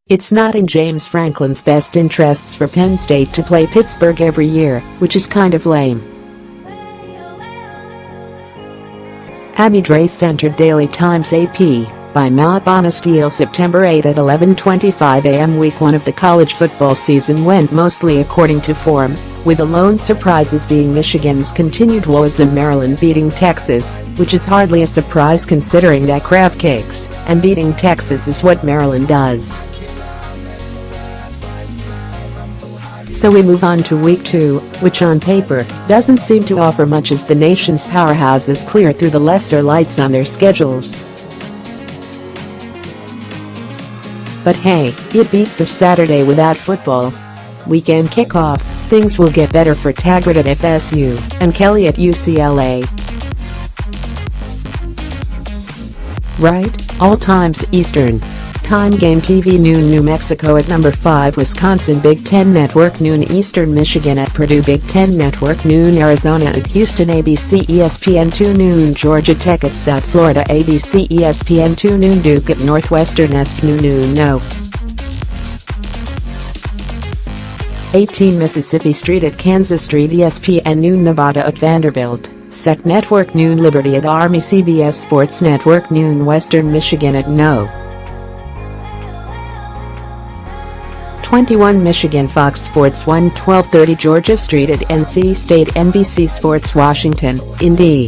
It's not in James Franklin's best interests for Penn State to play Pittsburgh every year, which is kind of lame. Abby Dre-centered Daily Times AP, by Matt Bonesteel September 8 at 11:25 a.m. Week 1 of the college football season went mostly according to form, with the lone surprises being Michigan's continued woes and Maryland beating Texas, which is hardly a surprise considering that crab cakes, and beating Texas is what Maryland does. So we move on to Week 2, which on paper doesn't seem to offer much as the nation's powerhouses clear through the lesser lights on their schedules. But hey, it beats a Saturday without football. Weekend kickoff, things will get better for Taggart at FSU and Kelly at UCLA. Right, all times Eastern Time game TV noon New Mexico at number 5 Wisconsin Big Ten Network noon Eastern Michigan at Purdue Big Ten Network noon Arizona at Houston ABC ESPN2 Noon Georgia Tech at South Florida ABC ESPN2 Noon Duke at Northwestern ESPNU Noon No. 18 Mississippi Street at Kansas Street ESPN Noon Nevada at Vanderbilt, SEC Network Noon Liberty at Army CBS Sports Network Noon Western Michigan at No. 21 Michigan Fox Sports 1 12:30 Georgia Street at NC State NBC Sports Washington, Indy.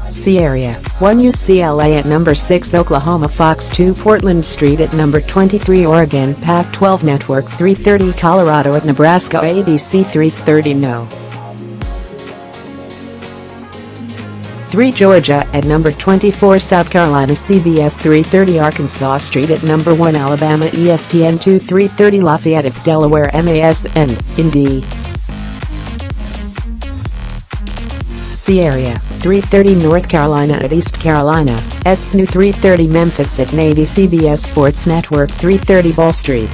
C area, 1 UCLA at number 6 Oklahoma Fox 2 Portland Street at number 23 Oregon Pac-12 Network 3:30 Colorado at Nebraska ABC 3:30 No. 3 Georgia at number 24 South Carolina CBS 3:30 Arkansas Street at number 1 Alabama ESPN2 3:30 Lafayette at Delaware MASN, Indy. C area, 3:30 North Carolina at East Carolina, ESPNU 3:30 Memphis at Navy CBS Sports Network 3:30 Ball Street.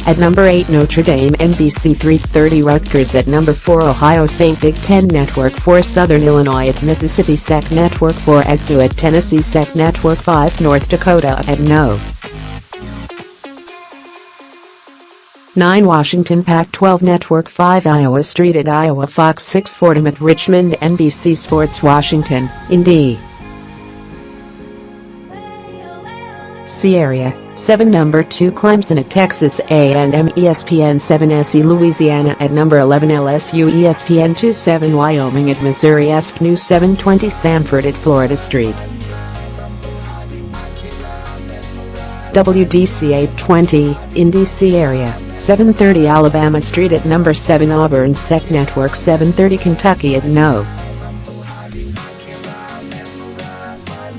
At number 8 Notre Dame NBC 3:30 Rutgers at number 4 Ohio State Big Ten Network 4 Southern Illinois at Mississippi SEC Network 4 EXU at Tennessee SEC Network 5 North Dakota at No. 9 Washington Pac-12 Network 5 Iowa Street at Iowa Fox 6 Fordham at Richmond NBC Sports Washington, Indy. C area, 7 number 2 Clemson at Texas A&M ESPN 7 SE Louisiana at number 11 LSU ESPN2 7 Wyoming at Missouri ESPNU 720 Samford at Florida Street. WDC 820, Indy C area, 7:30 Alabama Street at number 7 Auburn SEC Network 7:30 Kentucky at No.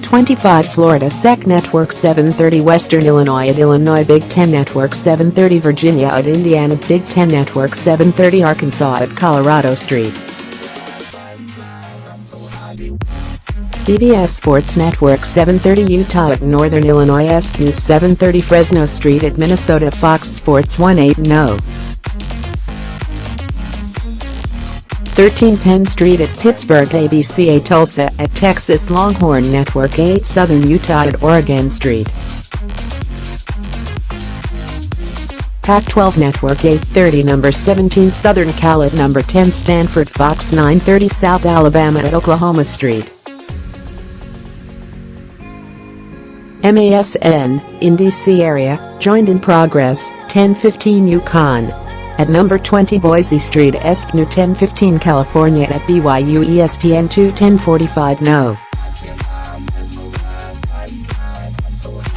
25 Florida SEC Network 7:30 Western Illinois at Illinois Big Ten Network 7:30 Virginia at Indiana Big Ten Network 7:30 Arkansas at Colorado Street. CBS Sports Network 7:30 Utah at Northern Illinois ESPNU 7:30 Fresno Street at Minnesota Fox Sports 1/8 No. 13 Penn Street at Pittsburgh ABC 8 Tulsa at Texas Longhorn Network 8 Southern Utah at Oregon Street. Pac-12 Network 8:30 number 17 Southern Cal at number 10 Stanford Fox 9:30 South Alabama at Oklahoma Street. MASN, Indy C area, joined in progress, 10:15 UConn. At number 20 Boise Street ESPNU 10:15 California at BYU ESPN2 10:45 No.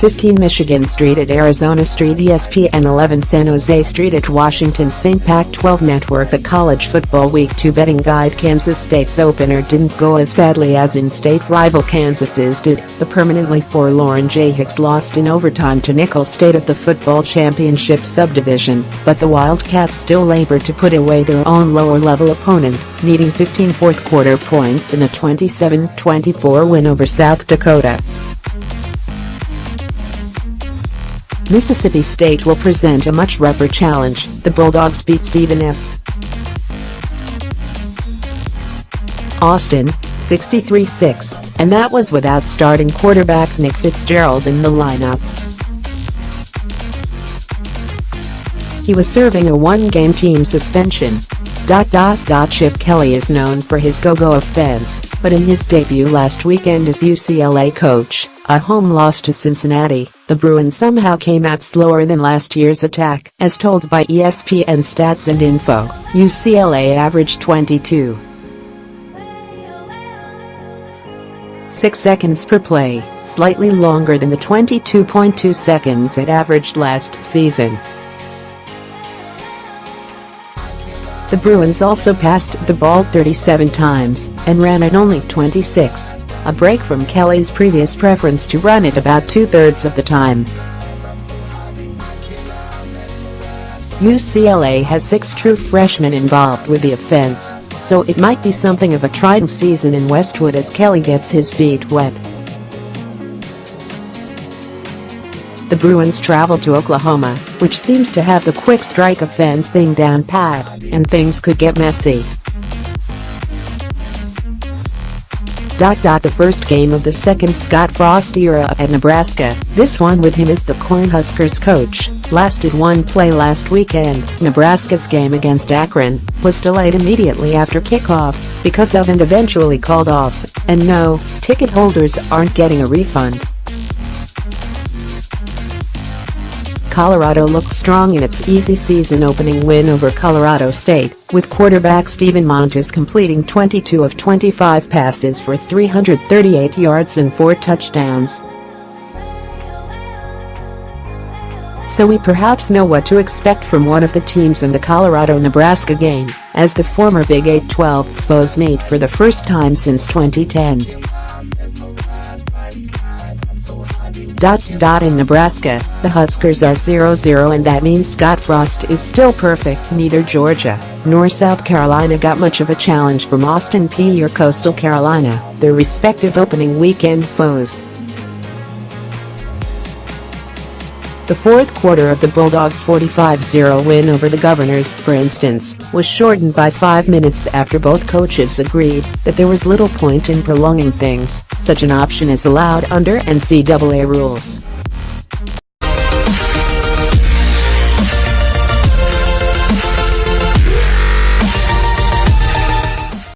15 Michigan Street at Arizona Street ESPN 11 San Jose Street at Washington St Pac-12 Network. The College Football Week 2 betting guide. Kansas State's opener didn't go as badly as in-state rival Kansas's did. The permanently forlorn Jayhawks lost in overtime to Nicholls State of the Football Championship Subdivision, but the Wildcats still labored to put away their own lower-level opponent, needing 15 fourth-quarter points in a 27-24 win over South Dakota. Mississippi State will present a much rougher challenge. The Bulldogs beat Stephen F. Austin, 63-6, and that was without starting quarterback Nick Fitzgerald in the lineup. He was serving a one-game team suspension. Chip Kelly is known for his go-go offense, but in his debut last weekend as UCLA coach, a home loss to Cincinnati, the Bruins somehow came out slower than last year's attack. As told by ESPN Stats and Info, UCLA averaged 22.6 seconds per play, slightly longer than the 22.2 seconds it averaged last season. The Bruins also passed the ball 37 times and ran it only 26, a break from Kelly's previous preference to run it about two-thirds of the time. UCLA has 6 true freshmen involved with the offense, so it might be something of a trying season in Westwood as Kelly gets his feet wet. The Bruins travel to Oklahoma, which seems to have the quick strike offense thing down pat, and things could get messy. The first game of the second Scott Frost era at Nebraska, this one with him as the Cornhuskers coach, lasted one play last weekend. Nebraska's game against Akron was delayed immediately after kickoff because of and eventually called off, and no, ticket holders aren't getting a refund. Colorado looked strong in its easy season opening win over Colorado State, with quarterback Steven Montez completing 22 of 25 passes for 338 yards and 4 touchdowns. So we perhaps know what to expect from one of the teams in the Colorado-Nebraska game, as the former Big 8-12 foes meet for the first time since 2010. In Nebraska, the Huskers are 0-0 and that means Scott Frost is still perfect. Neither Georgia nor South Carolina got much of a challenge from Austin Peay or Coastal Carolina, their respective opening weekend foes. The fourth quarter of the Bulldogs' 45-0 win over the Governors, for instance, was shortened by 5 minutes after both coaches agreed that there was little point in prolonging things. Such an option is allowed under NCAA rules.